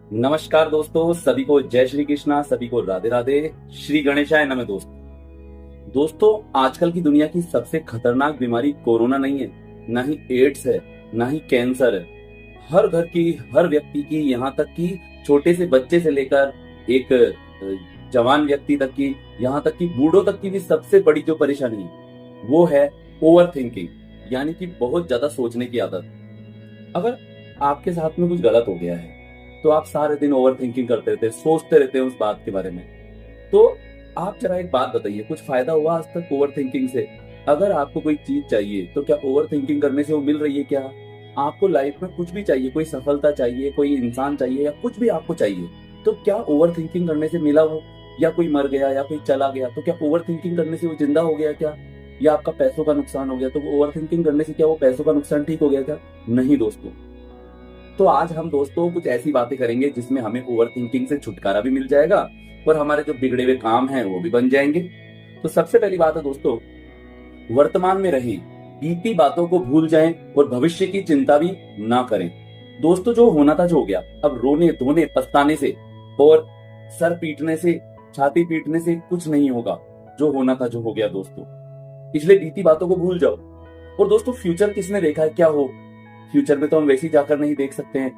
नमस्कार दोस्तों, सभी को जय श्री कृष्णा, सभी को राधे राधे, श्री गणेशाय नमः। दोस्तों, आजकल की दुनिया की सबसे खतरनाक बीमारी कोरोना नहीं है, ना ही एड्स है, ना ही कैंसर है। हर घर की, हर व्यक्ति की, यहाँ तक कि छोटे से बच्चे से लेकर एक जवान व्यक्ति तक की, यहाँ तक कि बूढ़ों तक की भी सबसे बड़ी जो परेशानी है वो है ओवर थिंकिंग, यानी कि बहुत ज्यादा सोचने की आदत। अगर आपके साथ में कुछ गलत हो गया है तो आप सारे दिन ओवर थिंकिंग करते रहते हैं, सोचते रहते हैं उस बात के बारे में। तो आप जरा एक बात बताइए, कुछ फायदा हुआ आज तक ओवर थिंकिंग से? अगर आपको कोई चीज चाहिए तो क्या ओवर थिंकिंग करने से वो मिल रही है क्या? आपको लाइफ में कुछ भी चाहिए, कोई सफलता चाहिए, कोई इंसान चाहिए, या कुछ भी आपको चाहिए, तो क्या ओवर थिंकिंग करने से मिला वो? या कोई मर गया या कोई चला गया तो क्या ओवर थिंकिंग करने से वो जिंदा हो गया क्या? या आपका पैसों का नुकसान हो गया तो ओवर थिंकिंग करने से क्या वो पैसों का नुकसान ठीक हो गया क्या? नहीं दोस्तों। तो आज हम दोस्तों कुछ ऐसी बातें करेंगे जिसमें हमें ओवर थिंकिंग से छुटकारा भी मिल जाएगा और हमारे जो बिगड़े हुए काम हैं वो भी बन जाएंगे। तो सबसे पहली बात है दोस्तों, वर्तमान में रहें, बीती बातों को भूल जाएं और भविष्य की चिंता भी ना करें। दोस्तों, जो होना था जो हो गया, अब रोने धोने पछताने से और सर पीटने से, छाती पीटने से कुछ नहीं होगा। जो होना था जो हो गया दोस्तों, इसलिए बीती बातों को भूल जाओ। और दोस्तों, फ्यूचर किसने देखा है क्या हो? फ्यूचर में तो हम वैसे ही जाकर नहीं देख सकते हैं,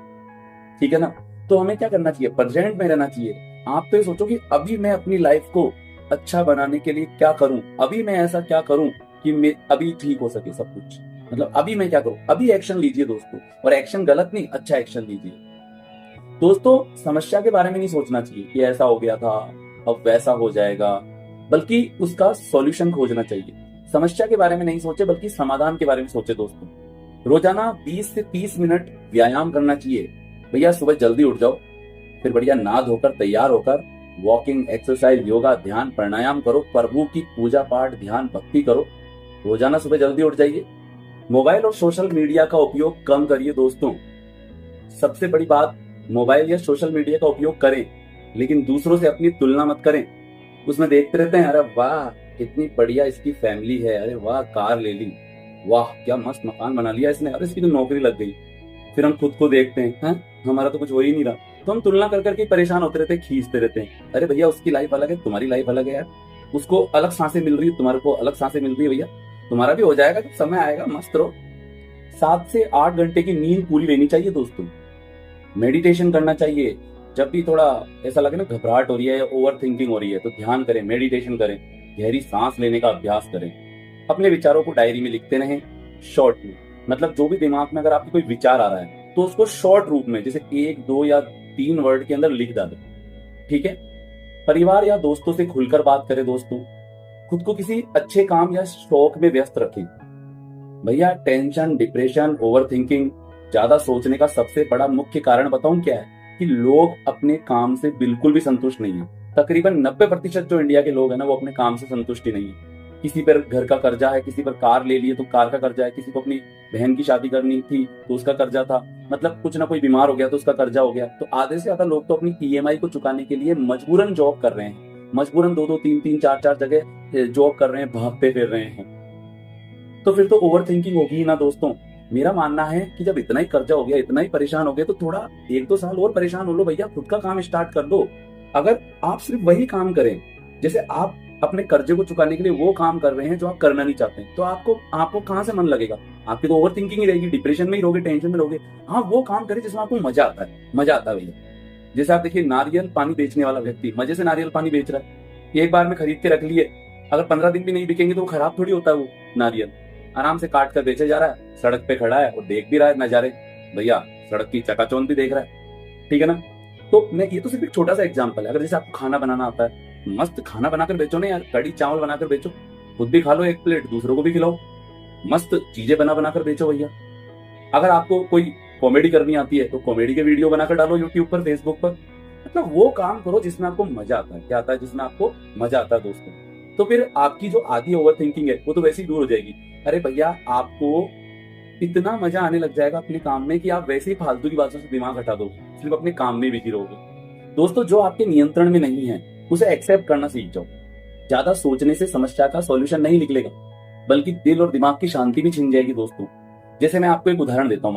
ठीक है ना? तो हमें क्या करना चाहिए? प्रेजेंट में रहना चाहिए। आप तो ये सोचो कि अभी मैं अपनी लाइफ को अच्छा बनाने के लिए क्या करूं, अभी मैं ऐसा क्या करूं कि मैं अभी ठीक हो सके सब कुछ। मतलब अभी मैं क्या करूं, अभी एक्शन लीजिए दोस्तों। और एक्शन गलत नहीं, अच्छा एक्शन लीजिए दोस्तों। समस्या के बारे में नहीं सोचना चाहिए कि ऐसा हो गया था अब वैसा हो जाएगा, बल्कि उसका सॉल्यूशन खोजना चाहिए। समस्या के बारे में नहीं सोचे बल्कि समाधान के बारे में सोचे दोस्तों। रोजाना 20 से 30 मिनट व्यायाम करना चाहिए। भैया सुबह जल्दी उठ जाओ, फिर बढ़िया नहा धोकर तैयार होकर वॉकिंग, एक्सरसाइज, योगा, ध्यान, प्राणायाम करो, प्रभु की पूजा पाठ, ध्यान, भक्ति करो। रोजाना सुबह जल्दी उठ जाइए। मोबाइल और सोशल मीडिया का उपयोग कम करिए दोस्तों। सबसे बड़ी बात, मोबाइल या सोशल मीडिया का उपयोग करें लेकिन दूसरों से अपनी तुलना मत करें। उसमें देखते रहते हैं, अरे वाह कितनी बढ़िया इसकी फैमिली है, अरे वाह कार ले ली, वाह क्या मस्त मकान बना लिया इसने, अरे इसकी तो नौकरी लग गई। फिर हम खुद को देखते हैं, हमारा तो कुछ हो ही नहीं रहा। तो हम तुलना कर करके परेशान होते रहते हैं, खींचते रहते हैं। अरे भैया उसकी लाइफ अलग है, तुम्हारी लाइफ अलग है यार। उसको अलग सांसें मिल रही है, तुम्हारे को अलग सांसें मिल रही है। भैया तुम्हारा भी हो जाएगा जब समय आएगा, मस्त रहो। 7 से 8 घंटे की नींद पूरी लेनी चाहिए दोस्तों। मेडिटेशन करना चाहिए। जब भी थोड़ा ऐसा लगे ना घबराहट हो रही है या ओवर थिंकिंग हो रही है तो ध्यान करें, मेडिटेशन करें, गहरी सांस लेने का अभ्यास करें। अपने विचारों को डायरी में लिखते रहें, शॉर्ट में। मतलब जो भी दिमाग में अगर आपको कोई विचार आ रहा है तो उसको शॉर्ट रूप में, जैसे 1, 2 या 3 वर्ड के अंदर लिख डालें, ठीक है? परिवार या दोस्तों से खुलकर बात करें दोस्तों। खुद को किसी अच्छे काम या शौक में व्यस्त रखें। भैया टेंशन, डिप्रेशन, ओवर थिंकिंग, ज्यादा सोचने का सबसे बड़ा मुख्य कारण बताऊं क्या है? कि लोग अपने काम से बिल्कुल भी संतुष्ट नहीं है। तकरीबन 90% जो इंडिया के लोग हैं ना, वो अपने काम से संतुष्ट ही नहीं है। किसी पर घर का कर्जा है, किसी पर कार ले लिए तो कार का कर्जा है, किसी को अपनी बहन की शादी करनी थी तो उसका कर्जा था, मतलब कुछ ना कोई बीमार हो गया तो उसका कर्जा हो गया। तो आधे से ज्यादा लोग तो अपनी ईएमआई को चुकाने के लिए मजबूरन जॉब कर रहे हैं, मजबूरन 2-2, 3-3, 4-4 जगह जॉब कर रहे हैं, भागते फिर रहे हैं। तो फिर तो ओवर थिंकिंग होगी ही ना दोस्तों। मेरा मानना है कि जब इतना ही कर्जा हो गया, इतना ही परेशान हो गया, तो थोड़ा 1-2 साल और परेशान हो लो भैया, खुद का काम स्टार्ट कर दो। अगर आप सिर्फ वही काम करें, जैसे आप अपने कर्जे को चुकाने के लिए वो काम कर रहे हैं जो आप करना नहीं चाहते हैं, तो आपको आपको कहाँ से मन लगेगा? आपकी तो ओवर थिंकिंग ही रहेगी, डिप्रेशन में ही रहोगे, टेंशन में रहोगे। हाँ, वो काम करें जिसमें आपको मजा आता है, मजा आता है भैया। जैसे आप देखिए, नारियल पानी बेचने वाला व्यक्ति मजे से नारियल पानी बेच रहा है, एक बार में खरीद के रख लिए, अगर 15 दिन भी नहीं बिकेंगे तो वो खराब थोड़ी होता है। वो नारियल आराम से काट कर बेचे जा रहा है, सड़क पे खड़ा है और देख भी रहा है नजारे। भैया सड़क की चकाचौंध भी देख रहा है, ठीक है ना? तो मैं, ये तो सिर्फ एक छोटा सा एग्जांपल है। अगर जैसे आपको खाना बनाना आता है, मस्त खाना बनाकर बेचो ना यार, कड़ी चावल बनाकर बेचो, खुद भी खा लो 1 प्लेट, दूसरों को भी खिलाओ, मस्त चीजें बना बनाकर बेचो भैया। अगर आपको कोई कॉमेडी करनी आती है तो कॉमेडी के वीडियो बनाकर डालो यूट्यूब पर, फेसबुक पर। मतलब वो काम करो जिसमें आपको मजा आता है। क्या आता है? जिसमें आपको मजा आता है दोस्तों। तो फिर आपकी जो आधी ओवर थिंकिंग है वो तो वैसे ही दूर हो जाएगी। अरे भैया आपको इतना मजा आने लग जाएगा अपने काम में कि आप वैसे ही फालतू की बातों से दिमाग हटा दो, सिर्फ अपने काम में बिजी रहोगे। दोस्तों, जो आपके नियंत्रण में नहीं है उसे एक्सेप्ट करना सीख जाओ। ज्यादा सोचने से समस्या का सॉल्यूशन नहीं निकलेगा, बल्कि दिल और दिमाग की शांति भी छिन जाएगी दोस्तों। जैसे मैं आपको एक उदाहरण देता हूँ।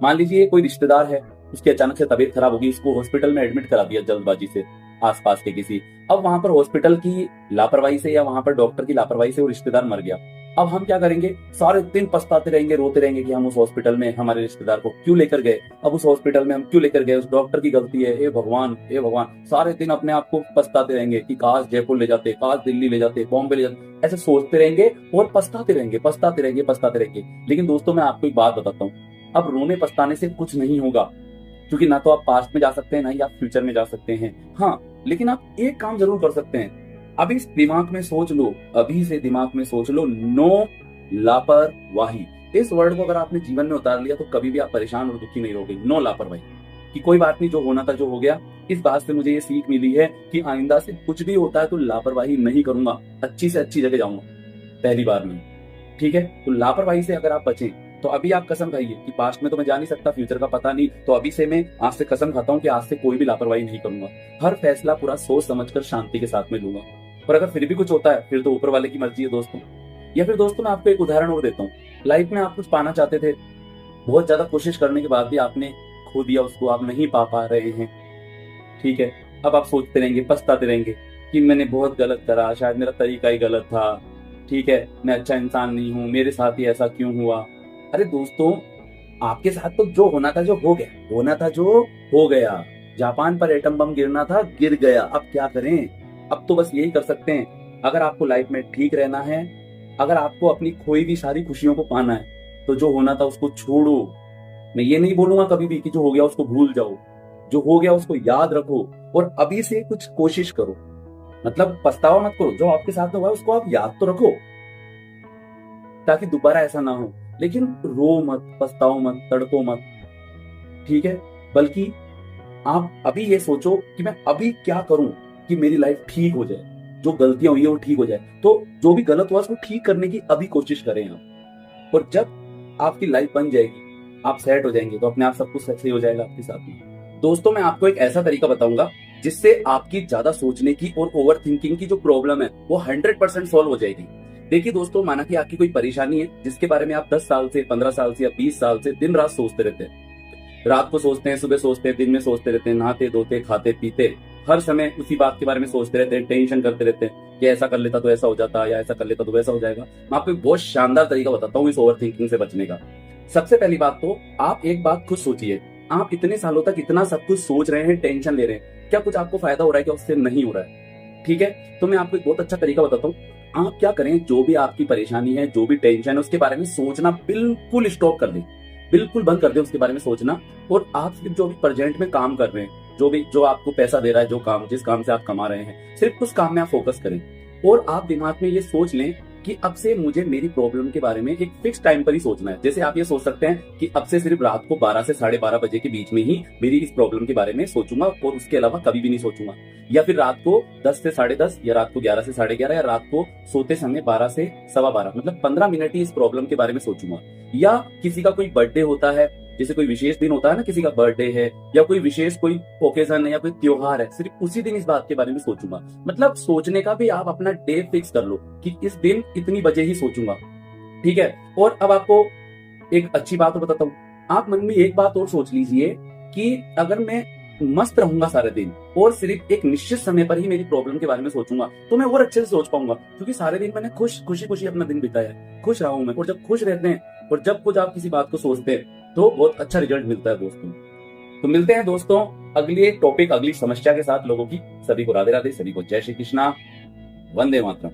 मान लीजिए कोई रिश्तेदार है, उसकी अचानक से तबीयत खराब होगी, उसको हॉस्पिटल में एडमिट करा दिया जल्दबाजी से आसपास के किसी। अब वहां पर हॉस्पिटल की लापरवाही से या वहां पर डॉक्टर की लापरवाही से वो रिश्तेदार मर गया। अब हम क्या करेंगे, सारे दिन पछताते रहेंगे, रोते रहेंगे कि हम उस हॉस्पिटल में हमारे रिश्तेदार को क्यों लेकर गए, अब उस हॉस्पिटल में हम क्यों लेकर गए, उस डॉक्टर की गलती है, हे भगवान हे भगवान। सारे दिन अपने आप को पछताते रहेंगे कि काश जयपुर ले जाते, काश दिल्ली ले जाते, बॉम्बे ले जाते, ऐसे सोचते रहेंगे और पछताते रहेंगे पछताते रहेंगे पछताते रहेंगे। लेकिन दोस्तों मैं आपको एक बात बताता हूँ, अब रोने पछताने से कुछ नहीं होगा, क्योंकि ना तो आप पास्ट में जा सकते हैं ना ही आप फ्यूचर में जा सकते हैं। हाँ, लेकिन आप एक काम जरूर कर सकते हैं, अभी दिमाग में सोच लो, अभी से दिमाग में सोच लो, नो लापरवाही। इस वर्ड को अगर आपने जीवन में उतार लिया तो कभी भी आप परेशान और दुखी नहीं रहोगे। नो लापरवाही, कि कोई बात नहीं, जो होना था जो हो गया। इस बात से मुझे ये सीख मिली है कि आइंदा से कुछ भी होता है तो लापरवाही नहीं करूंगा, अच्छी से अच्छी जगह जाऊंगा पहली बार में। ठीक है, तो लापरवाही से अगर आप बचें तो अभी आप कसम खाइए कि पास्ट में तो मैं जा नहीं सकता, फ्यूचर का पता नहीं, तो अभी से मैं आज से कसम खाता हूं कि आज से कोई भी लापरवाही नहीं करूंगा। हर फैसला पूरा सोच समझकर शांति के साथ में लूंगा। और अगर फिर भी कुछ होता है फिर तो ऊपर वाले की मर्जी है दोस्तों। या फिर दोस्तों मैं आपको एक उदाहरण और देता हूँ, लाइफ में आप कुछ पाना चाहते थे, बहुत ज्यादा कोशिश करने के बाद भी आपने खो दिया उसको, आप नहीं पा रहे हैं। ठीक है, अब आप सोचते रहेंगे पछताते रहेंगे कि मैंने बहुत गलत करा, शायद मेरा तरीका ही गलत था, ठीक है, मैं अच्छा इंसान नहीं हूं, मेरे साथ ही ऐसा क्यों हुआ। अरे दोस्तों, आपके साथ तो जो होना था जो हो गया, होना था जो हो गया। जापान पर एटम बम गिरना था, गिर गया, अब क्या करें। अब तो बस यही कर सकते हैं, अगर आपको लाइफ में ठीक रहना है, अगर आपको अपनी खोई भी सारी खुशियों को पाना है, तो जो होना था उसको छोड़ो। मैं ये नहीं बोलूंगा कभी भी कि जो हो गया उसको भूल जाओ, जो हो गया उसको याद रखो और अभी से कुछ कोशिश करो। मतलब पछतावा मत करो, जो आपके साथ में हुआ उसको आप याद तो रखो ताकि दोबारा ऐसा ना हो। लेकिन रो मत, पछताओ मत, तड़पो मत, ठीक है। बल्कि आप अभी ये सोचो कि मैं अभी क्या करूं कि मेरी लाइफ ठीक हो जाए, जो गलतियां हुई है वो ठीक हो जाए। तो जो भी गलत हुआ उसको ठीक करने की अभी कोशिश करें आप। और जब आपकी लाइफ बन जाएगी, आप सेट हो जाएंगे, तो अपने आप सब कुछ सही हो जाएगा आपके साथ में। दोस्तों मैं आपको एक ऐसा तरीका बताऊंगा जिससे आपकी ज्यादा सोचने की और ओवर थिंकिंग की जो प्रॉब्लम है वो 100% सॉल्व हो जाएगी। देखिए दोस्तों, माना कि आपकी कोई परेशानी है जिसके बारे में आप 10 साल से, 15 साल से या 20 साल से दिन रात सोचते रहते हैं। रात को सोचते हैं, सुबह सोचते हैं, दिन में सोचते रहते हैं, नहाते धोते खाते पीते हर समय उसी बात के बारे में सोचते रहते हैं, टेंशन करते रहते हैं कि ऐसा कर लेता तो ऐसा हो जाता, या ऐसा कर लेता तो वैसा हो जाएगा। मैं आपको एक बहुत शानदार तरीका बताता हूँ इस ओवर थिंकिंग से बचने का। सबसे पहली बात तो आप एक बात खुद सोचिए, आप इतने सालों तक इतना सब कुछ सोच रहे हैं, टेंशन ले रहे हैं, क्या कुछ आपको फायदा हो रहा है, क्या उससे नहीं हो रहा है। ठीक है, तो मैं आपको एक बहुत अच्छा तरीका बताता हूँ। आप क्या करें, जो भी आपकी परेशानी है, जो भी टेंशन है, उसके बारे में सोचना बिल्कुल स्टॉप कर दें, बिल्कुल बंद कर दें उसके बारे में सोचना। और आप सिर्फ जो भी प्रेजेंट में काम कर रहे हैं, जो आपको पैसा दे रहा है, जो काम, जिस काम से आप कमा रहे हैं, सिर्फ उस काम में आप फोकस करें। और आप दिमाग में ये सोच लें कि अब से मुझे मेरी प्रॉब्लम के बारे में एक फिक्स टाइम पर ही सोचना है। जैसे आप ये सोच सकते हैं कि अब से सिर्फ रात को 12 से 12:30 बजे के बीच में ही मेरी इस प्रॉब्लम के बारे में सोचूंगा और उसके अलावा कभी भी नहीं सोचूंगा। या फिर रात को 10 से 10:30 या रात को 11 से 11:30 या रात को सोते समय 12 से 12:15, मतलब 15 मिनट ही इस प्रॉब्लम के बारे में सोचूंगा। या किसी का कोई बर्थडे होता है, जैसे कोई विशेष दिन होता है ना, किसी का बर्थडे है या कोई विशेष कोई ओकेजन है या कोई त्योहार है, सिर्फ उसी दिन इस बात के बारे में सोचूंगा। मतलब सोचने का भी आप अपना डे फिक्स कर लो कि इस दिन इतनी बजे ही सोचूंगा। ठीक है, और अब आपको एक अच्छी बात बताता हूँ। आप मन में एक बात और सोच लीजिए कि अगर मैं मस्त रहूंगा सारे दिन और सिर्फ एक निश्चित समय पर ही मेरी प्रॉब्लम के बारे में सोचूंगा तो मैं और अच्छे से सोच पाऊंगा, क्योंकि सारे दिन मैंने खुशी अपना दिन बिताया है, खुश रहा हूं मैं। और जब खुश रहते हैं और जब कुछ आप किसी बात को सोचते हैं तो बहुत अच्छा रिजल्ट मिलता है दोस्तों। तो मिलते हैं दोस्तों अगली टॉपिक, अगली समस्या के साथ लोगों की। सभी को राधे राधे, सभी को जय श्री कृष्णा, वंदे मातरम।